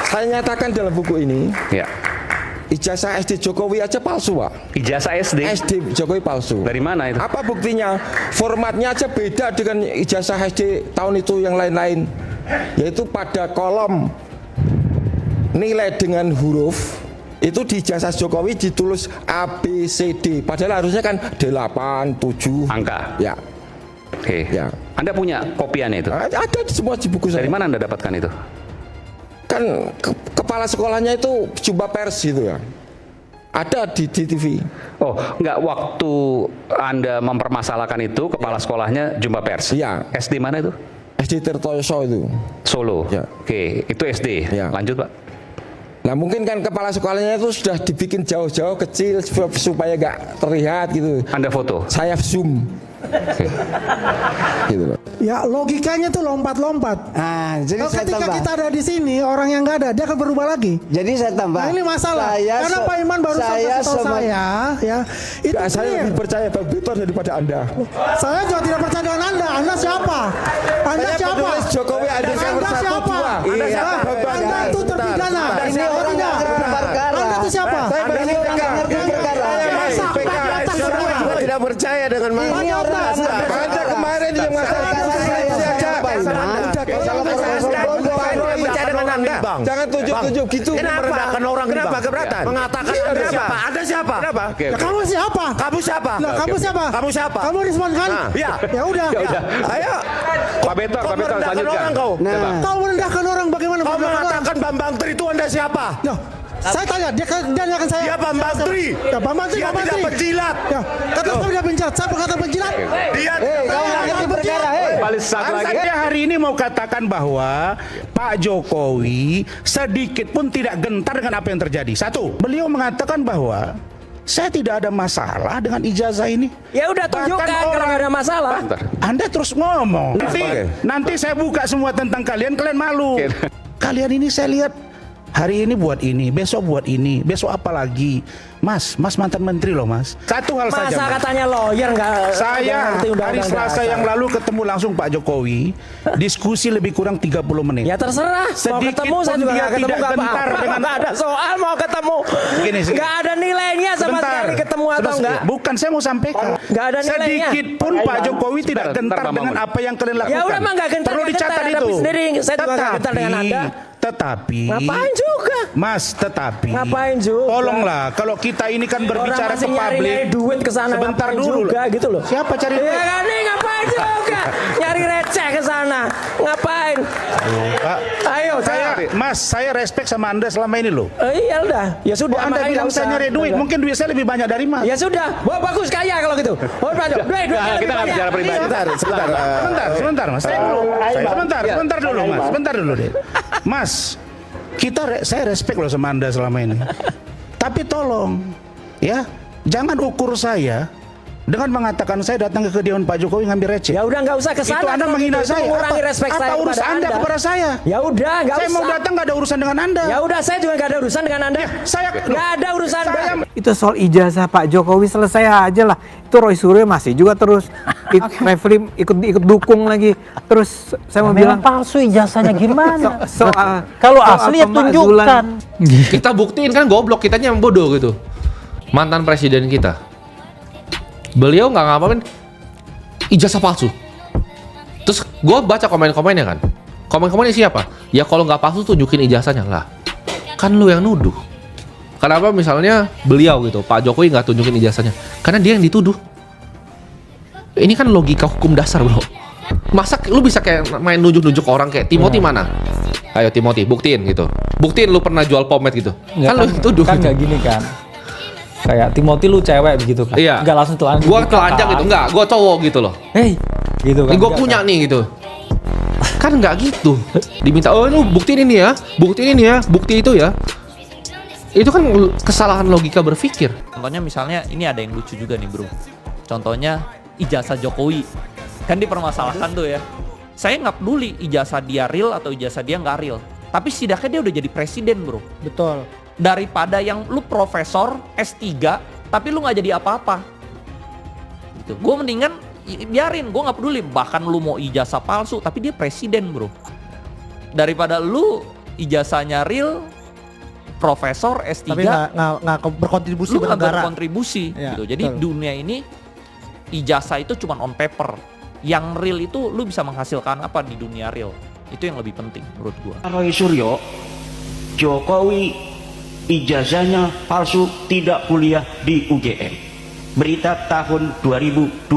Saya nyatakan dalam buku ini, Ya. ijazah SD Jokowi aja palsu, Pak. Ijazah SD. SD Jokowi palsu. Dari mana itu? Apa buktinya? Formatnya aja beda dengan ijazah SD tahun itu yang lain-lain. Yaitu pada kolom nilai dengan huruf itu di ijazah Jokowi ditulis A, B, C, D. Padahal harusnya kan 8, 7 Angka. Ya. Oke. Ya. Anda punya kopiannya itu? Ada semua di buku saya. Dari mana Anda dapatkan itu? Kan kepala sekolahnya itu jumpa pers gitu ya. Ada di TV. Oh, enggak, waktu Anda mempermasalahkan itu, kepala sekolahnya jumpa pers? Iya. SD mana itu? SD Tirtoyoso itu. Solo? Ya. Oke, itu SD. Ya. Lanjut, Pak. Nah mungkin kan kepala sekolahnya itu sudah dibikin jauh-jauh kecil supaya nggak terlihat gitu. Anda foto? Saya zoom. Oke. Gitu loh. Ya logikanya tuh lompat-lompat. Nah, jadi Kalau saya ketika tambah. kita ada di sini, orang yang nggak ada, dia akan berubah lagi. Jadi saya tambah. Nah ini masalah. Karena Pak Iman baru kasih tahu saya, ya itu Ya, saya clear. lebih percaya Bang Victor daripada Anda. Saya juga tidak percaya dengan Anda. Anda siapa? Anda Saya siapa? penulis Jokowi ada Anda nomor 1, siapa? 2. Anda Iya, siapa? Bapak. Anda itu terpidana. Ini orang nggak ngerti perkara. Anda itu siapa? Saya Anda ini orang nggak ngerti perkara. juga tidak percaya dengan Mas. Ini orang nggak ngerti Anda perkara. kemarin yang masalah jangan tunjuk-tunjuk gitu. Merendahkan orang ini, Kenapa Bang? keberatan? Mengatakan Anda Anda siapa? siapa? Anda siapa? Kenapa? Ya, kamu siapa? Kamu siapa? Lah, kamu siapa? Kamu siapa? Kamu Risman kan? Nah, iya. Ya udah. Ya udah. Ayo. Pak Betor, Kau Pak Betor, merendahkan lanjutkan. orang kau. Nah, Kau merendahkan orang bagaimana? Kau merendahkan orang? mengatakan Bambang Tri itu Anda siapa? Loh, saya tanya, dia nanyakan saya. Dia Bambang Tri. Ya, Bambang Tri, Dia Bambang tidak Tri. penjilat. Ya, kata saya tidak penjilat. Saya berkata penjilat. Dia kau nggak ngerti perkara, Balik satu lagi. Saya hari ini mau katakan bahwa Pak Jokowi sedikit pun tidak gentar dengan apa yang terjadi. Satu, beliau mengatakan bahwa saya tidak ada masalah dengan ijazah ini. Ya udah Bahkan tunjukkan kalau orang- nggak ada masalah. Anda terus ngomong. Oke. Nanti saya buka semua tentang kalian malu. Oke. Kalian ini saya lihat hari ini buat ini, besok buat ini, besok apa lagi? Mas mantan menteri loh, Mas. Satu hal saja. Masa Mas. katanya lawyer nggak Saya ngerti hari undang-undang Selasa dasar. yang lalu ketemu langsung Pak Jokowi, diskusi lebih kurang 30 menit. Ya terserah. Mau Sedikit ketemu saya pun juga dia nggak ketemu tidak nggak gentar apa-apa. dengan- Nggak ada soal mau ketemu. Gini, Nggak ada nilainya sama Sebentar. sekali ketemu atau Sebentar. enggak. Bukan, saya mau sampaikan. Nggak ada nilainya. Sedikit pun Pak Jokowi tidak Sebentar, gentar Pak dengan Mamun. apa yang kalian lakukan. Ya udah mah nggak gentar, Perlu nggak gentar. dicatat Tapi itu. sendiri saya juga nggak gentar dengan Anda. Tetapi Ngapain juga? Mas, tetapi Ngapain juga? tolonglah kalau kita ini kan berbicara Orang masih ke publik. nyari duit ke sana. Sebentar ngapain dulu. juga gitu loh. Siapa cari Ya duit? kan nih ngapain juga? Nyari receh ke sana. Ngapain? Pak, Ayo saya respect sama Anda selama ini loh. Iya udah. Ya sudah. Anda makanya bilang nggak saya usah. nyari duit, Udah. mungkin duit saya lebih banyak dari Mas. Ya sudah, wah bagus kaya kalau gitu. Oh, banyak. Duit Nah, kita nggak bicara pribadi. Sebentar, Mas. Sebentar dulu, Mas. Sebentar dulu deh. Mas, saya respect loh sama Anda selama ini. Tapi tolong, ya, jangan ukur saya dengan mengatakan saya datang ke kediaman Pak Jokowi ngambil receh. Ya udah nggak usah ke sana. Itu Anda kalau menghina gitu. saya. Mengurangi respek Apa saya urus kepada Anda kepada saya? Ya udah, nggak Saya usah. mau datang nggak ada urusan dengan Anda. Ya udah, saya juga nggak ada urusan dengan Anda. Saya Nggak ada urusan. Itu soal ijazah Pak Jokowi selesai aja lah. Itu Roy Suryo masih juga terus referee ikut dukung lagi. Terus saya mau bilang palsu ijazahnya gimana? soal Kalau soal asli ya pemakzulan. tunjukkan. Kita buktiin kan goblok, kitanya yang bodoh gitu. Mantan presiden kita, beliau nggak ngapain, ijazah palsu. Terus gue baca komen-komennya kan, komen-komennya siapa? Ya kalau nggak palsu tunjukin ijazahnya lah. Kan lu yang nuduh. Kenapa misalnya beliau gitu, Pak Jokowi nggak tunjukin ijazahnya? Karena dia yang dituduh. Ini kan logika hukum dasar bro. Masa lu bisa kayak main nunjuk-nunjuk orang kayak Timothy mana? Ayo Timothy, buktiin gitu. Buktiin lu pernah jual pomade gitu. Nggak, Kan lu yang tuduh. kan gitu. nggak gini kan. Kayak Timothy lu cewek begitu kan. Iya. Nggak langsung telanjang. Gua telanjang gitu, enggak, gua cowok gitu loh. Hei, gitu kan. Ini gue Nggak punya kan. nih gitu. Kan nggak gitu. Diminta, oh lu buktiin ini ya, buktiin ini ya, bukti itu ya. Itu kan kesalahan logika berpikir. Contohnya misalnya ini ada yang lucu juga nih bro. Contohnya ijazah Jokowi. Kan dipermasalahkan tuh ya. Saya nggak peduli ijazah dia real atau ijazah dia nggak real. Tapi setidaknya dia udah jadi presiden bro. Betul. Daripada yang lu profesor S3 tapi lu nggak jadi apa-apa. Gitu. Gue mendingan biarin, gue nggak peduli. Bahkan lu mau ijazah palsu tapi dia presiden bro. Daripada lu ijazahnya real, profesor S3, Tapi nggak berkontribusi lu buat nggak negara. berkontribusi Ya, gitu. Jadi betul. dunia ini ijazah itu cuma on paper. Yang real itu lu bisa menghasilkan apa di dunia real. Itu yang lebih penting menurut gua. Roy Suryo, Jokowi ijazahnya palsu, tidak kuliah di UGM. Berita tahun 2025.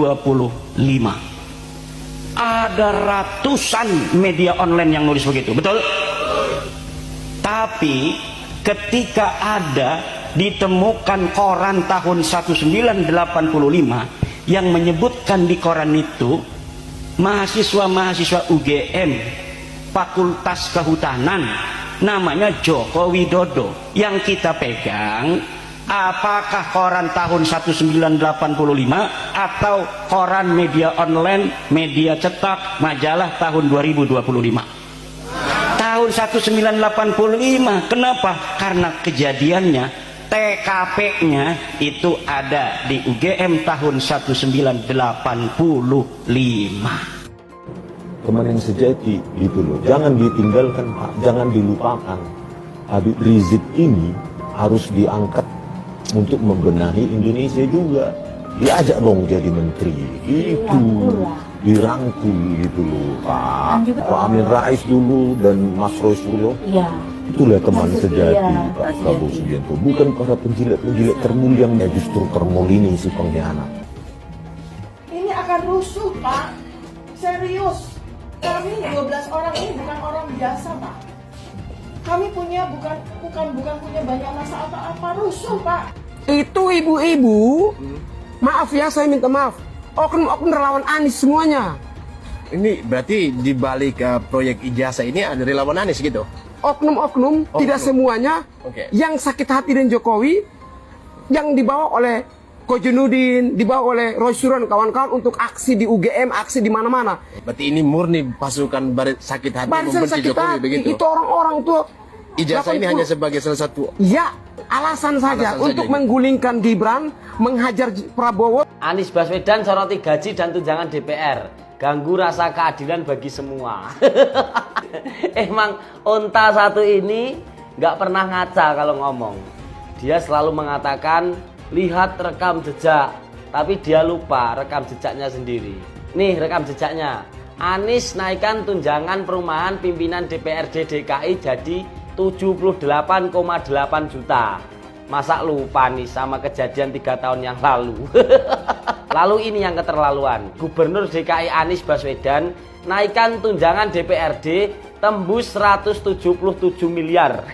Ada ratusan media online yang nulis begitu, betul? Tapi ketika ada ditemukan koran tahun 1985 yang menyebutkan di koran itu mahasiswa-mahasiswa UGM Fakultas Kehutanan namanya Joko Widodo, yang kita pegang apakah koran tahun 1985 atau koran media online, media cetak, majalah tahun 2025. Tahun 1985. Kenapa? Karena kejadiannya TKP-nya itu ada di UGM tahun 1985. Teman yang sejati gitu loh, jangan ditinggalkan Pak, jangan dilupakan. Habib Rizik ini harus diangkat untuk membenahi Indonesia juga, diajak dong jadi menteri, itu dirangkul gitu loh Pak. Pak Amin Rais dulu dan Mas Roy Suryo, itulah teman sejati Pak Prabowo Subianto, bukan para penjilat-penjilat termul yang justru termul ini si pengkhianat. Ini akan rusuh Pak, serius. Kami 12 orang ini bukan orang biasa Pak. Kami punya bukan punya banyak masa apa-apa, rusuh Pak. Itu ibu-ibu, maaf ya saya minta maaf, oknum-oknum relawan Anies semuanya. Ini berarti di balik proyek ijazah ini ada relawan Anies gitu? Oknum-oknum, tidak semuanya, yang sakit hati dengan Jokowi, yang dibawa oleh Kojenudin, dibawa oleh Roy Suryo dan kawan-kawan untuk aksi di UGM, aksi di mana-mana. Berarti ini murni pasukan sakit hati Barisan membenci sakit Jokowi hati, begitu? itu orang-orang tuh. Ijazah ini hanya sebagai salah satu. Ya, alasan saja untuk menggulingkan Gibran, menghajar Prabowo. Anies Baswedan soroti gaji dan tunjangan DPR, ganggu rasa keadilan bagi semua. Emang unta satu ini nggak pernah ngaca kalau ngomong. Dia selalu mengatakan lihat rekam jejak, tapi dia lupa rekam jejaknya sendiri. Nih rekam jejaknya. Anies naikkan tunjangan perumahan pimpinan DPRD DKI jadi 78,8 juta. Masa lupa nih sama kejadian 3 tahun yang lalu. Lalu ini yang keterlaluan. Gubernur DKI Anies Baswedan naikkan tunjangan DPRD tembus 177 miliar.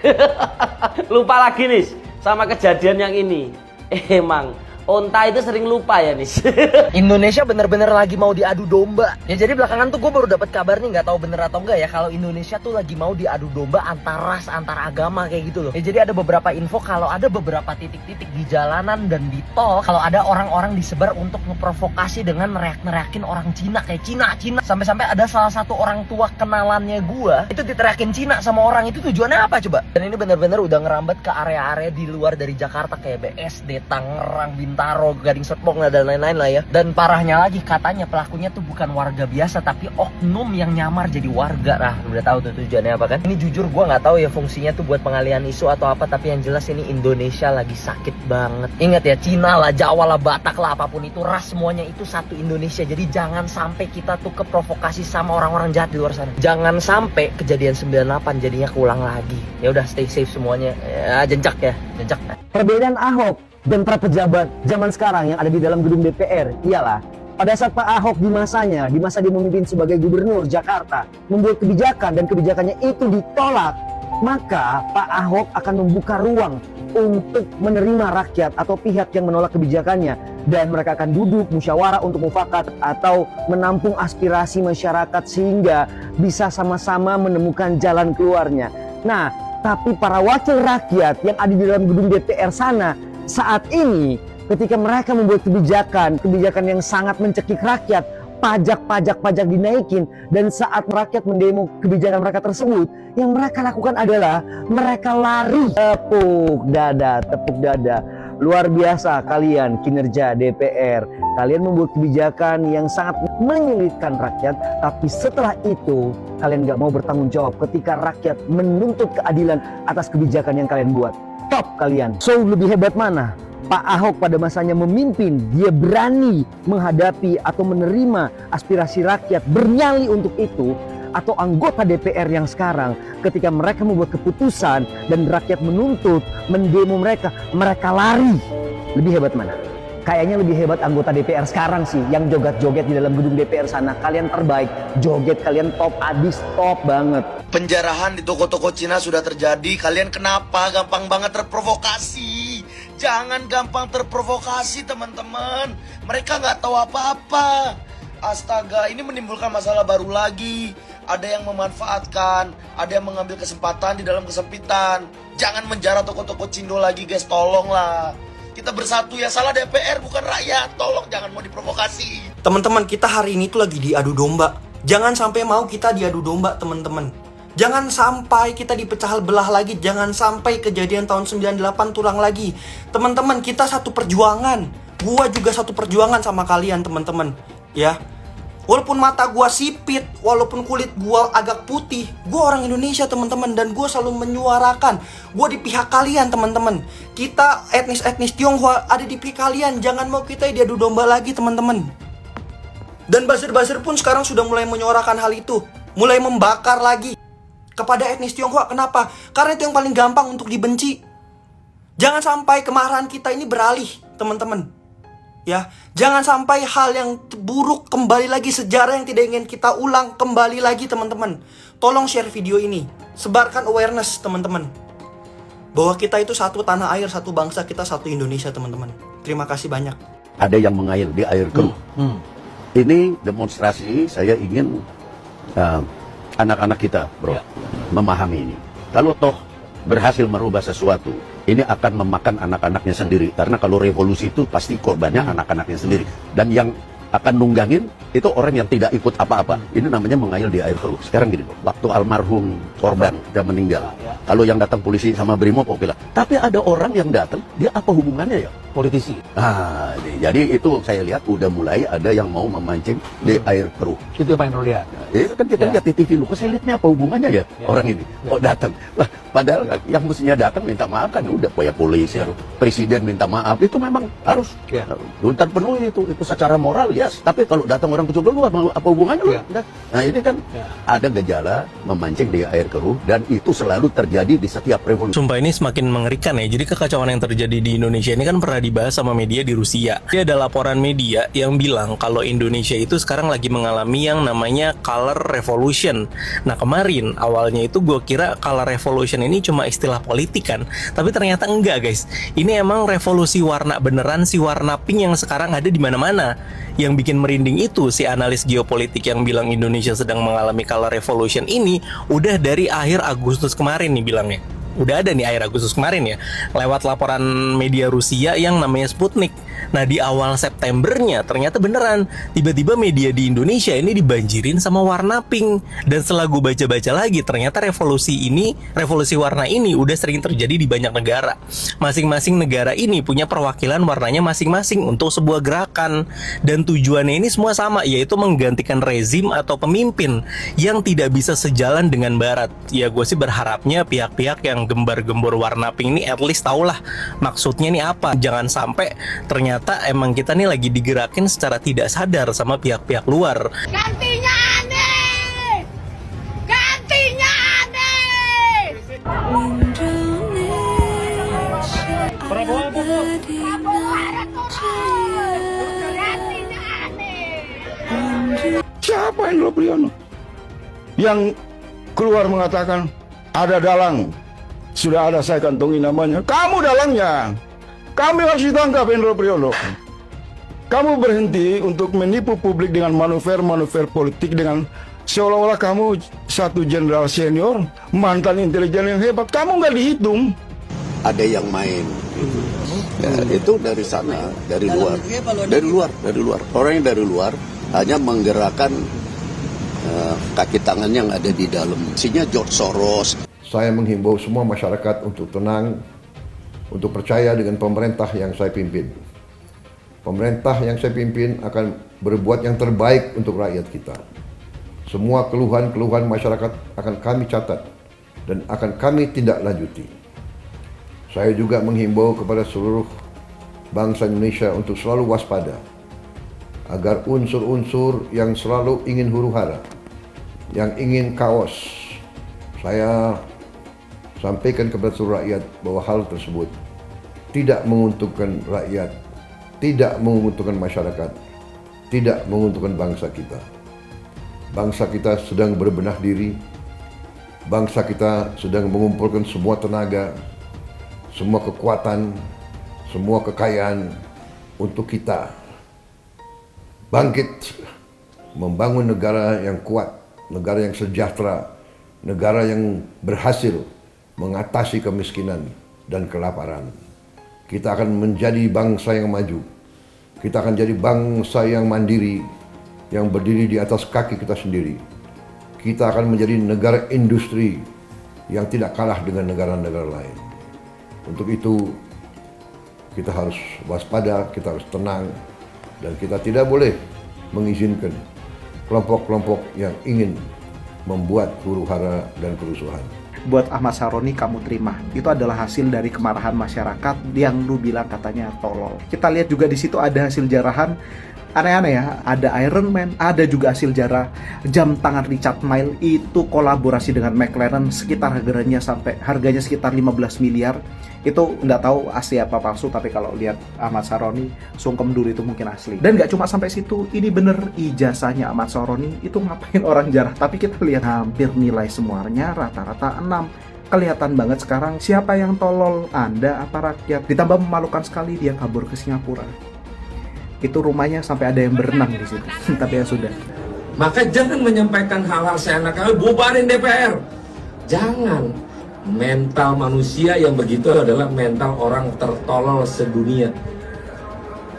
Lupa lagi nih sama kejadian yang ini. Emang onta itu sering lupa ya nih. Indonesia bener-bener lagi mau diadu domba. Ya jadi belakangan tuh gue baru dapat kabar nih, nggak tahu bener atau enggak ya, kalau Indonesia tuh lagi mau diadu domba antar ras, antar agama kayak gitu loh. Ya jadi ada beberapa info kalau ada beberapa titik-titik di jalanan dan di tol, kalau ada orang-orang disebar untuk ngeprovokasi dengan neriak-neriakin orang Cina kayak Cina. Sampai-sampai ada salah satu orang tua kenalannya gue itu diteriakin Cina sama orang itu, tujuannya apa coba? Dan ini bener-bener udah ngerambat ke area-area di luar dari Jakarta kayak BSD, Tangerang, Bintaro, Gading Serpong dan lain-lain lah ya. Dan parahnya lagi katanya pelakunya tuh bukan warga biasa tapi oknum yang nyamar jadi warga. Nah udah tahu tuh tujuannya apa kan? Ini jujur gue nggak tahu ya fungsinya tuh buat pengalihan isu atau apa, tapi yang jelas ini Indonesia lagi sakit banget. Ingat ya, Cina lah, Jawa lah, Batak lah, apapun itu ras semuanya itu satu Indonesia. Jadi jangan sampai kita tuh keprovokasi sama orang-orang jahat di luar sana. Jangan sampai kejadian 98 jadinya keulang lagi. Ya udah, stay safe semuanya. Ya, jencak ya, jencak. Perbedaan Ahok dan para pejabat zaman sekarang yang ada di dalam gedung DPR ialah pada saat Pak Ahok di masanya, di masa dia memimpin sebagai gubernur Jakarta, membuat kebijakan dan kebijakannya itu ditolak, maka Pak Ahok akan membuka ruang untuk menerima rakyat atau pihak yang menolak kebijakannya, dan mereka akan duduk musyawarah untuk mufakat atau menampung aspirasi masyarakat sehingga bisa sama-sama menemukan jalan keluarnya. Nah, tapi para wakil rakyat yang ada di dalam gedung DPR sana saat ini, ketika mereka membuat kebijakan yang sangat mencekik rakyat, pajak dinaikin, dan saat rakyat mendemo kebijakan mereka tersebut, yang mereka lakukan adalah mereka lari. Tepuk dada. Luar biasa kalian kinerja DPR. kalian membuat kebijakan yang sangat menyulitkan rakyat, tapi setelah itu kalian nggak mau bertanggung jawab ketika rakyat menuntut keadilan atas kebijakan yang kalian buat. Top kalian. So, lebih hebat mana? Pak Ahok pada masanya memimpin, dia berani menghadapi atau menerima aspirasi rakyat, bernyali untuk itu, atau anggota DPR yang sekarang ketika mereka membuat keputusan dan rakyat menuntut, mendemo mereka lari. Lebih hebat mana? Kayaknya lebih hebat anggota DPR sekarang sih yang joget-joget di dalam gedung DPR sana. Kalian terbaik, joget kalian top abis, top banget. Penjarahan di toko-toko Cina sudah terjadi. Kalian kenapa gampang banget terprovokasi? Jangan gampang terprovokasi teman-teman. Mereka nggak tahu apa-apa. Astaga, ini menimbulkan masalah baru lagi. Ada yang memanfaatkan, ada yang mengambil kesempatan di dalam kesempitan. Jangan menjara toko-toko Cindo lagi guys, tolonglah. Kita bersatu, ya salah DPR bukan rakyat. Tolong jangan mau diprovokasi. Teman-teman, kita hari ini tuh lagi diadu domba. Jangan sampai mau kita diadu domba, teman-teman. Jangan sampai kita dipecah belah lagi. Jangan sampai kejadian tahun 98 tulang lagi. Teman-teman, kita satu perjuangan. Gua juga satu perjuangan sama kalian, teman-teman. Ya. Walaupun mata gua sipit, walaupun kulit gua agak putih, gua orang Indonesia teman-teman, dan gua selalu menyuarakan, gua di pihak kalian teman-teman. Kita etnis Tionghoa ada di pihak kalian, jangan mau kita diadu domba lagi teman-teman. Dan buzzer-buzzer pun sekarang sudah mulai menyuarakan hal itu, mulai membakar lagi kepada etnis Tionghoa. Kenapa? Karena itu yang paling gampang untuk dibenci. Jangan sampai kemarahan kita ini beralih teman-teman. Ya, jangan sampai hal yang buruk kembali lagi, sejarah yang tidak ingin kita ulang kembali lagi teman-teman. Tolong share video ini, sebarkan awareness teman-teman, bahwa kita itu satu tanah air, satu bangsa, kita satu Indonesia teman-teman. Terima kasih banyak. Ada yang mengail di air keruh. Ini demonstrasi, saya ingin anak-anak kita bro memahami ini. Kalau toh berhasil merubah sesuatu, ini akan memakan anak-anaknya sendiri. Karena kalau revolusi itu pasti korbannya anak-anaknya sendiri. Dan yang akan nunggangin itu orang yang tidak ikut apa-apa. Ini namanya mengail di air keruh. Sekarang gini, waktu almarhum korban sudah meninggal, kalau yang datang polisi sama Brimob oke lah. Tapi ada orang yang datang, dia apa hubungannya ya? Politisi. Nah, jadi itu saya lihat udah mulai ada yang mau memancing di air keruh. Itu yang paling lihat. Itu kan kita lihat di TV lu, kok saya lihatnya apa hubungannya ya orang ini? Kok datang? Lah, padahal yang mestinya datang minta maaf kan udah kayak polisi, presiden minta maaf, itu memang harus tuntutan penuh itu secara moral yes. Tapi kalau datang orang kecil lu apa hubungannya lu? Nah ini kan ada gejala memancing di air keruh dan itu selalu terjadi di setiap revolusi. Sumpah ini semakin mengerikan ya. Jadi kekacauan yang terjadi di Indonesia ini kan pernah dibahas sama media di Rusia. Jadi ada laporan media yang bilang kalau Indonesia itu sekarang lagi mengalami yang namanya color revolution. Nah kemarin awalnya itu gue kira color revolution ini cuma istilah politik kan, tapi ternyata enggak guys. Ini emang revolusi warna beneran, si warna pink yang sekarang ada di mana-mana. Yang bikin merinding itu si analis geopolitik yang bilang Indonesia sedang mengalami color revolution ini udah dari akhir Agustus kemarin nih bilangnya. Udah ada nih akhir Agustus kemarin ya, lewat laporan media Rusia yang namanya Sputnik. Nah di awal Septembernya ternyata beneran tiba-tiba media di Indonesia ini dibanjirin sama warna pink. Dan setelah gue baca-baca lagi ternyata revolusi warna ini udah sering terjadi di banyak negara. Masing-masing negara ini punya perwakilan warnanya masing-masing untuk sebuah gerakan. Dan tujuannya ini semua sama, yaitu menggantikan rezim atau pemimpin yang tidak bisa sejalan dengan Barat. Ya gue sih berharapnya pihak-pihak yang gembar-gembor warna pink ini at least tahulah maksudnya nih apa. Jangan sampai ternyata emang kita nih lagi digerakin secara tidak sadar sama pihak-pihak luar. Gantinya aneh! Gantinya aneh! Siapa Indro Priyono yang keluar mengatakan ada dalang, sudah ada saya kantongi namanya, kamu dalangnya, kami harus ditangkap Indro Priyono. Kamu berhenti untuk menipu publik dengan manuver-manuver politik dengan seolah-olah kamu satu jenderal senior, mantan intelijen yang hebat, kamu nggak dihitung. Ada yang main gitu. Ya, itu dari sana, dari luar. Orang yang dari luar hanya menggerakkan kaki tangan yang ada di dalam. Isinya George Soros. Saya menghimbau semua masyarakat untuk tenang, untuk percaya dengan pemerintah yang saya pimpin. Pemerintah yang saya pimpin akan berbuat yang terbaik untuk rakyat kita. Semua keluhan-keluhan masyarakat akan kami catat dan akan kami tindak lanjuti. Saya juga menghimbau kepada seluruh bangsa Indonesia untuk selalu waspada agar unsur-unsur yang selalu ingin huru-hara, yang ingin kaos, saya sampaikan kepada seluruh rakyat bahwa hal tersebut tidak menguntungkan rakyat, tidak menguntungkan masyarakat, tidak menguntungkan bangsa kita. Bangsa kita sedang berbenah diri, bangsa kita sedang mengumpulkan semua tenaga, semua kekuatan, semua kekayaan untuk kita bangkit, membangun negara yang kuat, negara yang sejahtera, negara yang berhasil mengatasi kemiskinan dan kelaparan. Kita akan menjadi bangsa yang maju. Kita akan jadi bangsa yang mandiri, yang berdiri di atas kaki kita sendiri. Kita akan menjadi negara industri yang tidak kalah dengan negara-negara lain. Untuk itu, kita harus waspada, kita harus tenang, dan kita tidak boleh mengizinkan kelompok-kelompok yang ingin membuat huru-hara dan kerusuhan. Buat Ahmad Syaroni kamu terima. Itu adalah hasil dari kemarahan masyarakat yang lu bilang katanya tolol. Kita lihat juga di situ ada hasil jarahan aneh-aneh ya. Ada Iron Man, ada juga hasil jarah jam tangan Richard Mille itu kolaborasi dengan McLaren sekitar harganya sekitar 15 miliar. Itu nggak tahu asli apa palsu, tapi kalau lihat Ahmad Syaroni sungkem dulu itu mungkin asli. Dan nggak cuma sampai situ, ini bener ijazahnya Ahmad Syaroni itu ngapain orang jarah, tapi kita lihat hampir nilai semuanya rata-rata 6. Kelihatan banget sekarang siapa yang tolol, Anda apa rakyat. Ditambah memalukan sekali dia kabur ke Singapura. Itu rumahnya sampai ada yang berenang di situ. Tapi ya sudah. Maka jangan menyampaikan hal-hal seenaknya, bubarin DPR. Jangan. Mental manusia yang begitu adalah mental orang tertolol sedunia.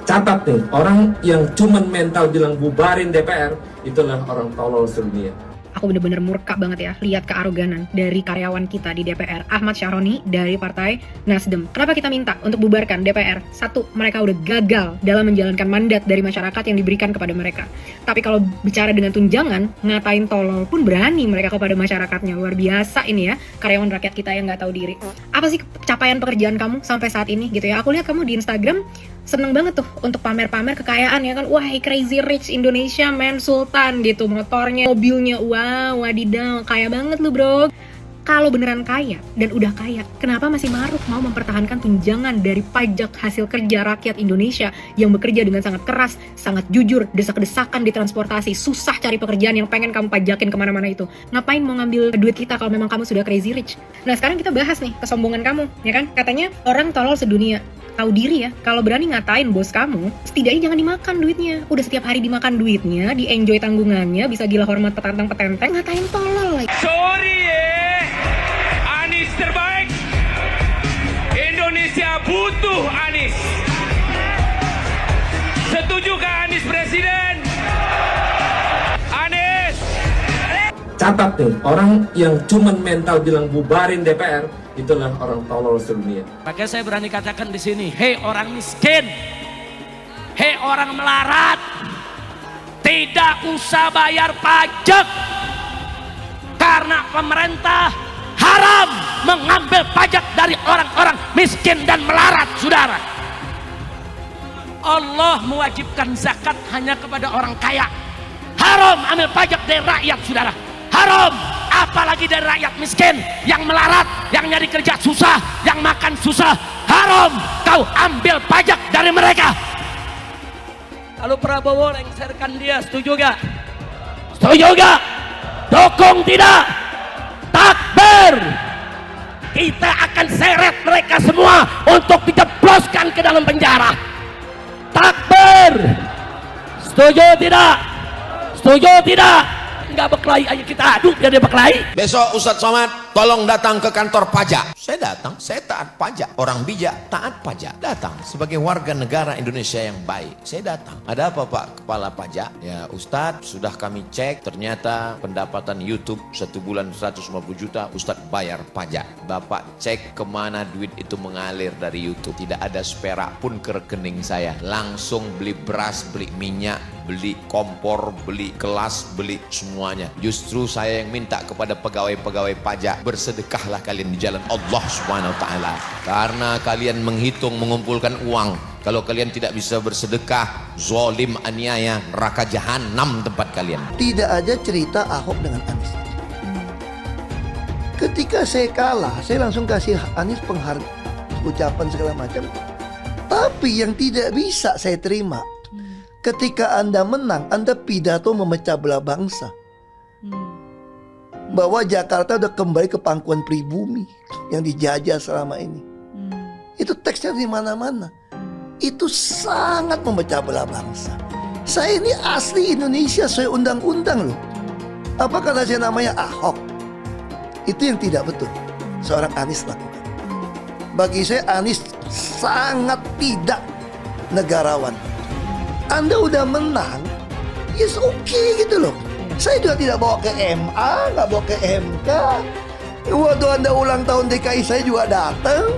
Catat nih, orang yang cuman mental bilang bubarin DPR, itulah orang tolol sedunia. Aku bener-bener murka banget ya lihat kearoganan dari karyawan kita di DPR, Ahmad Syaroni dari Partai Nasdem. Kenapa kita minta untuk bubarkan DPR? Satu, mereka udah gagal dalam menjalankan mandat dari masyarakat yang diberikan kepada mereka. Tapi kalau bicara dengan tunjangan, ngatain tolol pun berani mereka kepada masyarakatnya. Luar biasa ini ya, karyawan rakyat kita yang nggak tahu diri. Apa sih capaian pekerjaan kamu sampai saat ini gitu ya? Aku lihat kamu di Instagram seneng banget tuh untuk pamer-pamer kekayaan ya kan. Wah, crazy rich Indonesia man, sultan gitu, motornya, mobilnya, wah, wadidaw, kaya banget lu bro. Kalau beneran kaya dan udah kaya, kenapa masih maruk mau mempertahankan tunjangan dari pajak hasil kerja rakyat Indonesia yang bekerja dengan sangat keras, sangat jujur, desak-desakan di transportasi, susah cari pekerjaan yang pengen kamu pajakin kemana-mana itu. Ngapain mau ngambil duit kita kalau memang kamu sudah crazy rich? Nah sekarang kita bahas nih kesombongan kamu, ya kan? Katanya orang tolol sedunia. Tahu diri ya, kalau berani ngatain bos kamu, setidaknya jangan dimakan duitnya. Udah setiap hari dimakan duitnya, di-enjoy tanggungannya, bisa gila hormat petantang-petenteng, ngatain tolol lagi. Sorry Anies terbaik. Indonesia butuh Anies. Setujukah Anies presiden? Anies. Catat nih, orang yang cuman mental bilang bubarin DPR, itulah orang tolol sedunia. Maka saya berani katakan di sini, hei orang miskin, hei orang melarat, tidak usah bayar pajak karena pemerintah haram mengambil pajak dari orang-orang miskin dan melarat, saudara. Allah mewajibkan zakat hanya kepada orang kaya. Haram ambil pajak dari rakyat, saudara. Haram, apalagi dari rakyat miskin yang melarat, yang nyari kerja susah, yang makan susah. Haram kau ambil pajak dari mereka. Lalu Prabowo lengserkan dia, setuju gak? Setuju gak? Dukung tidak? Takbir. Kita akan seret mereka semua untuk dijebloskan ke dalam penjara. Takbir. Setuju tidak? Setuju tidak? Nggak berkelahi, ayo kita adu biar dia berkelahi. Besok Ustadz Somad tolong datang ke kantor pajak. Saya datang, saya taat pajak. Orang bijak taat pajak. Datang sebagai warga negara Indonesia yang baik. Saya datang. Ada apa Pak Kepala Pajak? Ya Ustadz, sudah kami cek, ternyata pendapatan YouTube 1 bulan 150 juta, Ustadz bayar pajak. Bapak cek kemana duit itu mengalir dari YouTube. Tidak ada seperak pun ke rekening saya. Langsung beli beras, beli minyak, beli kompor, beli kelas, beli semuanya. Justru saya yang minta kepada pegawai-pegawai pajak, bersedekahlah kalian di jalan Allah Subhanahu wa taala. Karena kalian menghitung, mengumpulkan uang. Kalau kalian tidak bisa bersedekah, zalim, aniaya, neraka jahanam tempat kalian. Tidak ada cerita Ahok dengan Anies. Ketika saya kalah, saya langsung kasih Anies penghargaan, ucapan segala macam. Tapi yang tidak bisa saya terima, ketika Anda menang, Anda pidato memecah belah bangsa. Bahwa Jakarta udah kembali ke pangkuan pribumi yang dijajah selama ini. Itu teksnya di mana-mana. Itu sangat memecah belah bangsa. Saya ini asli Indonesia, saya undang-undang loh. Apa karena saya namanya Ahok? Itu yang tidak betul seorang Anies lakukan. Bagi saya Anies sangat tidak negarawan. Anda udah menang, yes okay gitu loh. Saya juga tidak bawa ke MA, nggak bawa ke MK. Waktu Anda ulang tahun DKI saya juga datang.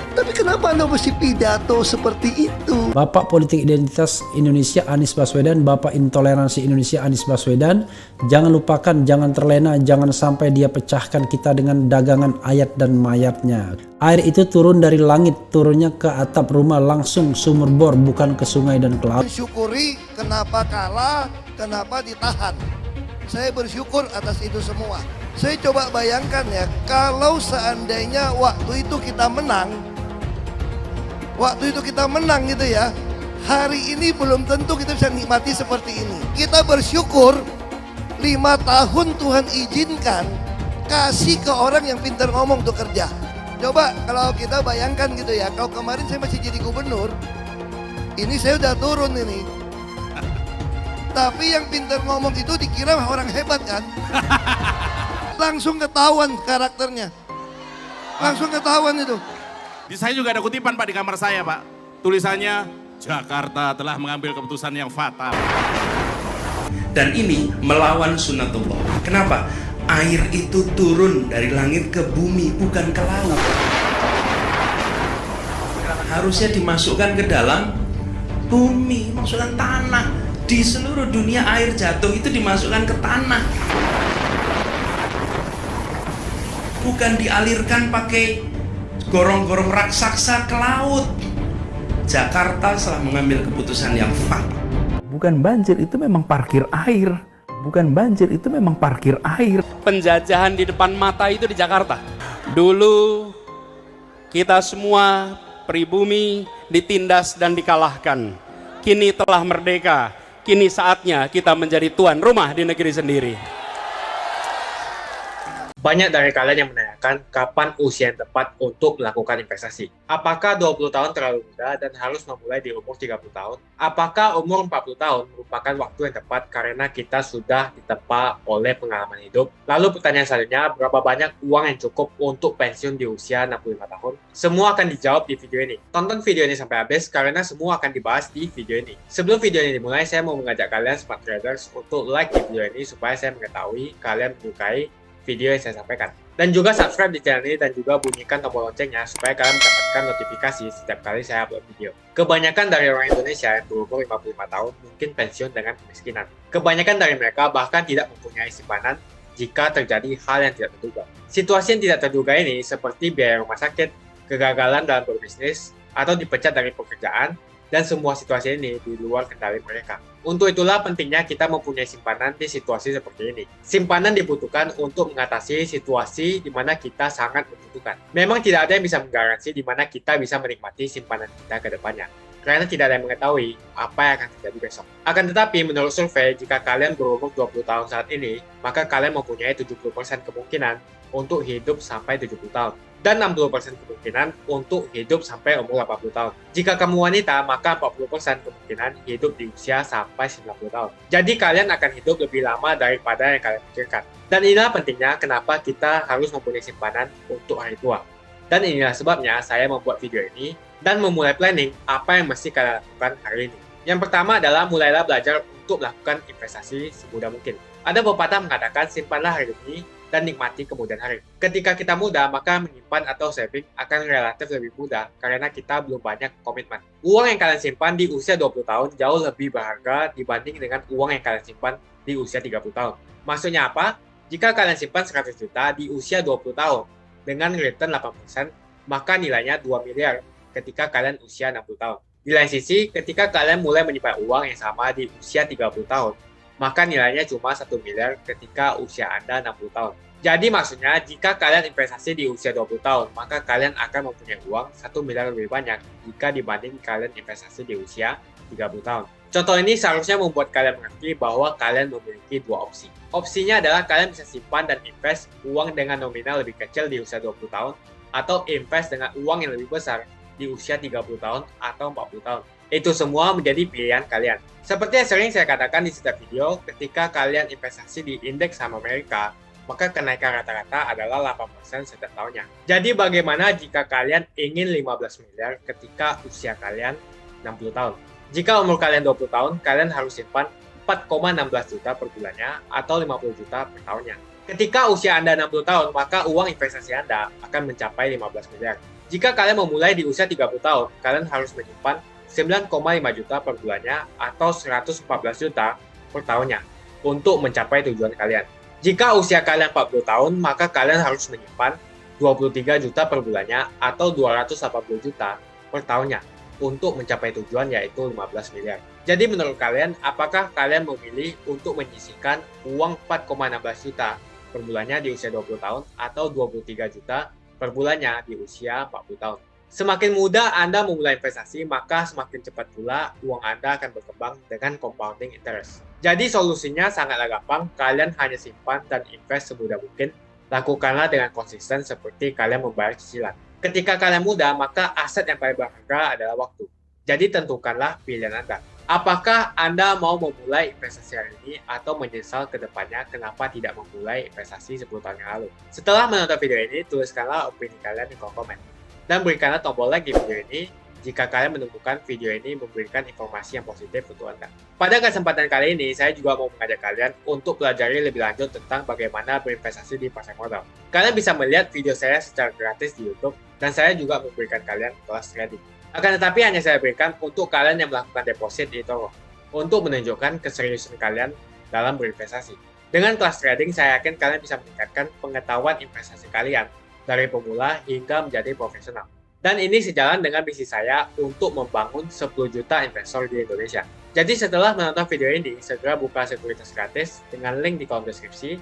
Tapi kenapa Anda mesti pidato seperti itu? Bapak Politik Identitas Indonesia Anies Baswedan, Bapak Intoleransi Indonesia Anies Baswedan. Jangan lupakan, jangan terlena, jangan sampai dia pecahkan kita dengan dagangan ayat dan mayatnya. Air itu turun dari langit, turunnya ke atap rumah langsung sumur bor, bukan ke sungai dan ke laut. Bersyukuri kenapa kalah, kenapa ditahan. Saya bersyukur atas itu semua. Saya coba bayangkan ya, kalau seandainya waktu itu kita menang, gitu ya, hari ini belum tentu kita bisa nikmati seperti ini. Kita bersyukur 5 tahun Tuhan izinkan kasih ke orang yang pintar ngomong untuk kerja. Coba kalau kita bayangkan gitu ya, kalau kemarin saya masih jadi gubernur, ini saya udah turun ini. Tapi yang pintar ngomong itu dikira orang hebat kan? Langsung ketahuan karakternya. Langsung ketahuan itu. Di saya juga ada kutipan Pak di kamar saya Pak. Tulisannya, Jakarta telah mengambil keputusan yang fatal. Dan ini melawan sunnatullah. Kenapa? Air itu turun dari langit ke bumi, bukan ke laut. Harusnya dimasukkan ke dalam bumi, masukkan tanah. Di seluruh dunia air jatuh itu dimasukkan ke tanah. Bukan dialirkan pakai gorong-gorong raksasa ke laut. Jakarta telah mengambil keputusan yang fatal. Bukan banjir, itu memang parkir air. Bukan banjir, itu memang parkir air. Penjajahan di depan mata itu di Jakarta. Dulu kita semua pribumi ditindas dan dikalahkan. Kini telah merdeka. Kini saatnya kita menjadi tuan rumah di negeri sendiri. Banyak dari kalian yang menanyakan kapan usia yang tepat untuk melakukan investasi. Apakah 20 tahun terlalu muda dan harus memulai di umur 30 tahun? Apakah umur 40 tahun merupakan waktu yang tepat karena kita sudah ditempa oleh pengalaman hidup? Lalu pertanyaan selanjutnya, berapa banyak uang yang cukup untuk pensiun di usia 65 tahun? Semua akan dijawab di video ini. Tonton video ini sampai habis karena semua akan dibahas di video ini. Sebelum video ini dimulai, saya mau mengajak kalian smart traders untuk like di video ini supaya saya mengetahui kalian menyukai video yang saya sampaikan. Dan juga subscribe di channel ini dan juga bunyikan tombol loncengnya supaya kalian mendapatkan notifikasi setiap kali saya upload video. Kebanyakan dari orang Indonesia yang berumur 55 tahun mungkin pensiun dengan kemiskinan. Kebanyakan dari mereka bahkan tidak mempunyai simpanan jika terjadi hal yang tidak terduga. Situasi yang tidak terduga ini seperti biaya rumah sakit, kegagalan dalam berbisnis, atau dipecat dari pekerjaan, dan semua situasi ini di luar kendali mereka. Untuk itulah pentingnya kita mempunyai simpanan di situasi seperti ini. Simpanan dibutuhkan untuk mengatasi situasi di mana kita sangat membutuhkan. Memang tidak ada yang bisa menggaransi di mana kita bisa menikmati simpanan kita ke depannya. Karena tidak ada yang mengetahui apa yang akan terjadi besok. Akan tetapi menurut survei, jika kalian berumur 20 tahun saat ini, maka kalian mempunyai 70% kemungkinan untuk hidup sampai 70 tahun. Dan 60% kemungkinan untuk hidup sampai umur 80 tahun. Jika kamu wanita, maka 40% kemungkinan hidup di usia sampai 90 tahun. Jadi kalian akan hidup lebih lama daripada yang kalian pikirkan. Dan inilah pentingnya kenapa kita harus mempunyai simpanan untuk hari tua. Dan inilah sebabnya saya membuat video ini dan memulai planning apa yang mesti kalian lakukan hari ini. Yang pertama adalah mulailah belajar untuk melakukan investasi semudah mungkin. Ada pepatah mengatakan simpanlah hari ini dan nikmati kemudian hari. Ketika kita muda, maka menyimpan atau saving akan relatif lebih mudah karena kita belum banyak komitmen. Uang yang kalian simpan di usia 20 tahun jauh lebih berharga dibanding dengan uang yang kalian simpan di usia 30 tahun. Maksudnya apa? Jika kalian simpan 100 juta di usia 20 tahun dengan return 8%, maka nilainya 2 miliar ketika kalian usia 60 tahun. Di lain sisi, ketika kalian mulai menyimpan uang yang sama di usia 30 tahun, maka nilainya cuma 1 miliar ketika usia Anda 60 tahun. Jadi maksudnya, jika kalian investasi di usia 20 tahun, maka kalian akan mempunyai uang 1 miliar lebih banyak jika dibanding kalian investasi di usia 30 tahun. Contoh ini seharusnya membuat kalian mengerti bahwa kalian memiliki dua opsi. Opsinya adalah kalian bisa simpan dan invest uang dengan nominal lebih kecil di usia 20 tahun, atau invest dengan uang yang lebih besar di usia 30 tahun atau 40 tahun. Itu semua menjadi pilihan kalian. Seperti yang sering saya katakan di setiap video, ketika kalian investasi di indeks saham Amerika, maka kenaikan rata-rata adalah 8% setiap tahunnya. Jadi bagaimana jika kalian ingin 15 miliar ketika usia kalian 60 tahun? Jika umur kalian 20 tahun, kalian harus simpan 4,16 juta per bulannya atau 50 juta per tahunnya. Ketika usia Anda 60 tahun, maka uang investasi Anda akan mencapai 15 miliar. Jika kalian memulai di usia 30 tahun, kalian harus menyimpan 9,5 juta per bulannya atau 114 juta per tahunnya untuk mencapai tujuan kalian. Jika usia kalian 40 tahun, maka kalian harus menyimpan 23 juta per bulannya atau 280 juta per tahunnya untuk mencapai tujuan yaitu 15 miliar. Jadi menurut kalian, apakah kalian memilih untuk menyisihkan uang 4,16 juta per bulannya di usia 20 tahun atau 23 juta per bulannya di usia 40 tahun? Semakin mudah Anda memulai investasi, maka semakin cepat pula uang Anda akan berkembang dengan compounding interest. Jadi solusinya sangatlah gampang, kalian hanya simpan dan invest semudah mungkin. Lakukanlah dengan konsisten seperti kalian membayar cicilan. Ketika kalian muda, maka aset yang paling berharga adalah waktu. Jadi tentukanlah pilihan Anda. Apakah Anda mau memulai investasi hari ini atau menyesal ke depannya kenapa tidak memulai investasi 10 tahun yang lalu? Setelah menonton video ini, tuliskanlah opini kalian di kolom komen. Dan berikanlah tombol like di video ini jika kalian menemukan video ini memberikan informasi yang positif untuk Anda. Pada kesempatan kali ini, saya juga mau mengajak kalian untuk pelajari lebih lanjut tentang bagaimana berinvestasi di pasar modal. Kalian bisa melihat video saya secara gratis di YouTube, dan saya juga memberikan kalian kelas trading. Akan tetapi hanya saya berikan untuk kalian yang melakukan deposit di eToro, untuk menunjukkan keseriusan kalian dalam berinvestasi. Dengan kelas trading, saya yakin kalian bisa meningkatkan pengetahuan investasi kalian dari pemula hingga menjadi profesional. Dan ini sejalan dengan misi saya untuk membangun 10 juta investor di Indonesia. Jadi setelah menonton video ini, segera buka sekuritas gratis dengan link di kolom deskripsi